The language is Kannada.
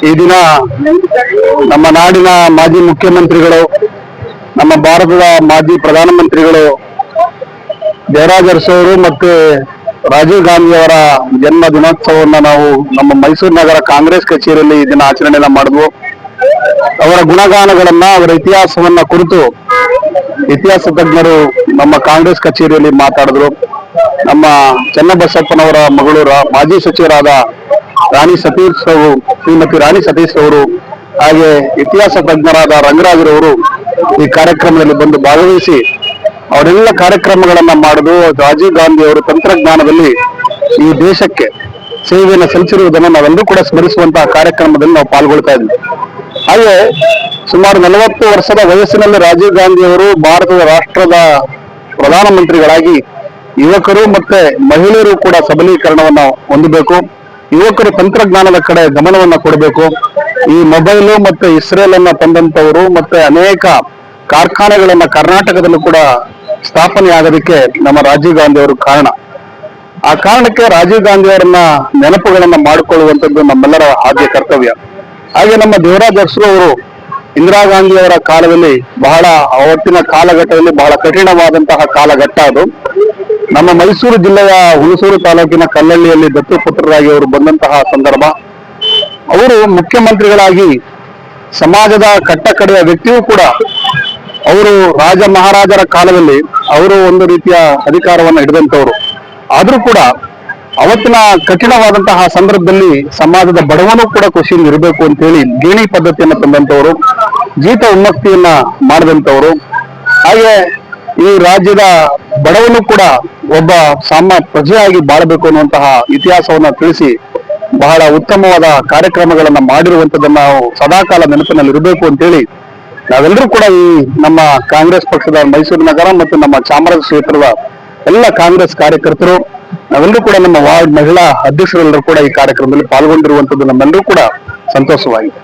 ಈ ದಿನ ನಮ್ಮ ನಾಡಿನ ಮಾಜಿ ಮುಖ್ಯಮಂತ್ರಿಗಳು, ನಮ್ಮ ಭಾರತದ ಮಾಜಿ ಪ್ರಧಾನಮಂತ್ರಿಗಳು ದೇವರಾಜ ಅರಸು ಅವರು ಮತ್ತು ರಾಜೀವ್ ಗಾಂಧಿ ಅವರ ಜನ್ಮ ದಿನೋತ್ಸವವನ್ನು ನಾವು ನಮ್ಮ ಮೈಸೂರು ನಗರ ಕಾಂಗ್ರೆಸ್ ಕಚೇರಿಯಲ್ಲಿ ಈ ದಿನ ಆಚರಣೆಯನ್ನ ಮಾಡಿದ್ವು. ಅವರ ಗುಣಗಾನಗಳನ್ನ, ಅವರ ಇತಿಹಾಸವನ್ನ ಕುರಿತು ಇತಿಹಾಸ ತಜ್ಞರು ನಮ್ಮ ಕಾಂಗ್ರೆಸ್ ಕಚೇರಿಯಲ್ಲಿ ಮಾತಾಡಿದ್ರು. ನಮ್ಮ ಚನ್ನಬಸಪ್ಪನವರ ಮಗಳು ಮಾಜಿ ಸಚಿವರಾದ ಶ್ರೀಮತಿ ರಾಣಿ ಸತೀಶ್ ಅವರು, ಹಾಗೆ ಇತಿಹಾಸ ತಜ್ಞರಾದ ರಂಗರಾಜರವರು ಈ ಕಾರ್ಯಕ್ರಮದಲ್ಲಿ ಬಂದು ಭಾಗವಹಿಸಿ ಅವರೆಲ್ಲ ಕಾರ್ಯಕ್ರಮಗಳನ್ನ ಮಾಡುದು. ರಾಜೀವ್ ಗಾಂಧಿ ಅವರು ತಂತ್ರಜ್ಞಾನದಲ್ಲಿ ಈ ದೇಶಕ್ಕೆ ಸೇವೆಯನ್ನು ಸಲ್ಲಿಸಿರುವುದನ್ನು ನಾವೆಲ್ಲರೂ ಕೂಡ ಸ್ಮರಿಸುವಂತಹ ಕಾರ್ಯಕ್ರಮದಲ್ಲಿ ನಾವು ಪಾಲ್ಗೊಳ್ತಾ ಇದ್ವಿ. ಹಾಗೆ ಸುಮಾರು 40 ವರ್ಷದ ವಯಸ್ಸಿನಲ್ಲಿ ರಾಜೀವ್ ಗಾಂಧಿ ಅವರು ಭಾರತದ ರಾಷ್ಟ್ರದ ಪ್ರಧಾನಮಂತ್ರಿಗಳಾಗಿ ಯುವಕರು ಮತ್ತೆ ಮಹಿಳೆಯರು ಕೂಡ ಸಬಲೀಕರಣವನ್ನ ಹೊಂದಬೇಕು. ಯುವಕರು ತಂತ್ರಜ್ಞಾನದ ಕಡೆ ಗಮನವನ್ನ ಕೊಡಬೇಕು. ಈ ಮೊಬೈಲು ಮತ್ತೆ ಇಸ್ರೇಲ್ ಅನ್ನ ತಂದಂತವರು ಮತ್ತೆ ಅನೇಕ ಕಾರ್ಖಾನೆಗಳನ್ನ ಕರ್ನಾಟಕದಲ್ಲೂ ಕೂಡ ಸ್ಥಾಪನೆ ಆಗೋದಕ್ಕೆ ನಮ್ಮ ರಾಜೀವ್ ಗಾಂಧಿ ಅವರು ಕಾರಣ. ಆ ಕಾರಣಕ್ಕೆ ರಾಜೀವ್ ಗಾಂಧಿ ಅವರನ್ನ ನೆನಪುಗಳನ್ನ ಮಾಡಿಕೊಳ್ಳುವಂಥದ್ದು ನಮ್ಮೆಲ್ಲರ ಆದ್ಯ ಕರ್ತವ್ಯ. ಹಾಗೆ ನಮ್ಮ ದೇವರಾಜ ಅರಸು ಅವರು ಇಂದಿರಾ ಗಾಂಧಿ ಅವರ ಕಾಲದಲ್ಲಿ ಅವತ್ತಿನ ಕಾಲಘಟ್ಟದಲ್ಲಿ ಬಹಳ ಕಠಿಣವಾದಂತಹ ಕಾಲಘಟ್ಟ ಅದು. ನಮ್ಮ ಮೈಸೂರು ಜಿಲ್ಲೆಯ ಹುಣಸೂರು ತಾಲೂಕಿನ ಕಲ್ಲಳ್ಳಿಯಲ್ಲಿ ದತ್ತುಪುತ್ರರಾಗಿ ಅವರು ಬಂದಂತಹ ಸಂದರ್ಭ, ಅವರು ಮುಖ್ಯಮಂತ್ರಿಗಳಾಗಿ ಸಮಾಜದ ಕಟ್ಟಕಡೆಯ ವ್ಯಕ್ತಿಯೂ ಕೂಡ ಅವರು ರಾಜ ಮಹಾರಾಜರ ಕಾಲದಲ್ಲಿ ಅವರು ಒಂದು ರೀತಿಯ ಅಧಿಕಾರವನ್ನು ಹಿಡಿದಂತವರು. ಆದ್ರೂ ಕೂಡ ಅವತ್ತಿನ ಕಠಿಣವಾದಂತಹ ಸಂದರ್ಭದಲ್ಲಿ ಸಮಾಜದ ಬಡವನು ಕೂಡ ಖುಷಿಯಿಂದ ಇರಬೇಕು ಅಂತ ಹೇಳಿ ಗೇಣಿ ಪದ್ಧತಿಯನ್ನು ತಂದಂತವರು, ಜೀತ ಉನ್ಮಕ್ತಿಯನ್ನ ಮಾಡಿದಂತವರು. ಹಾಗೆ ಈ ರಾಜ್ಯದ ಬಡವನು ಕೂಡ ಒಬ್ಬ ಪ್ರಜೆಯಾಗಿ ಬಾಳಬೇಕು ಅನ್ನುವಂತಹ ಇತಿಹಾಸವನ್ನ ತಿಳಿಸಿ ಬಹಳ ಉತ್ತಮವಾದ ಕಾರ್ಯಕ್ರಮಗಳನ್ನ ಮಾಡಿರುವಂತದನ್ನ ನಾವು ಸದಾಕಾಲ ನೆನಪಿನಲ್ಲಿ ಇರಬೇಕು ಅಂತೇಳಿ ನಾವೆಲ್ಲರೂ ಕೂಡ ಈ ನಮ್ಮ ಕಾಂಗ್ರೆಸ್ ಪಕ್ಷದ ಮೈಸೂರು ನಗರ ಮತ್ತು ನಮ್ಮ ಚಾಮರಾಜ ಕ್ಷೇತ್ರದ ಎಲ್ಲ ಕಾಂಗ್ರೆಸ್ ಕಾರ್ಯಕರ್ತರು, ನಾವೆಲ್ಲರೂ ಕೂಡ ನಮ್ಮ ವಾರ್ಡ್ ಮಹಿಳಾ ಅಧ್ಯಕ್ಷರೆಲ್ಲರೂ ಕೂಡ ಈ ಕಾರ್ಯಕ್ರಮದಲ್ಲಿ ಪಾಲ್ಗೊಂಡಿರುವಂತದ್ದು ನಮ್ಮೆಲ್ಲರೂ ಕೂಡ ಸಂತೋಷವಾಗಿದೆ.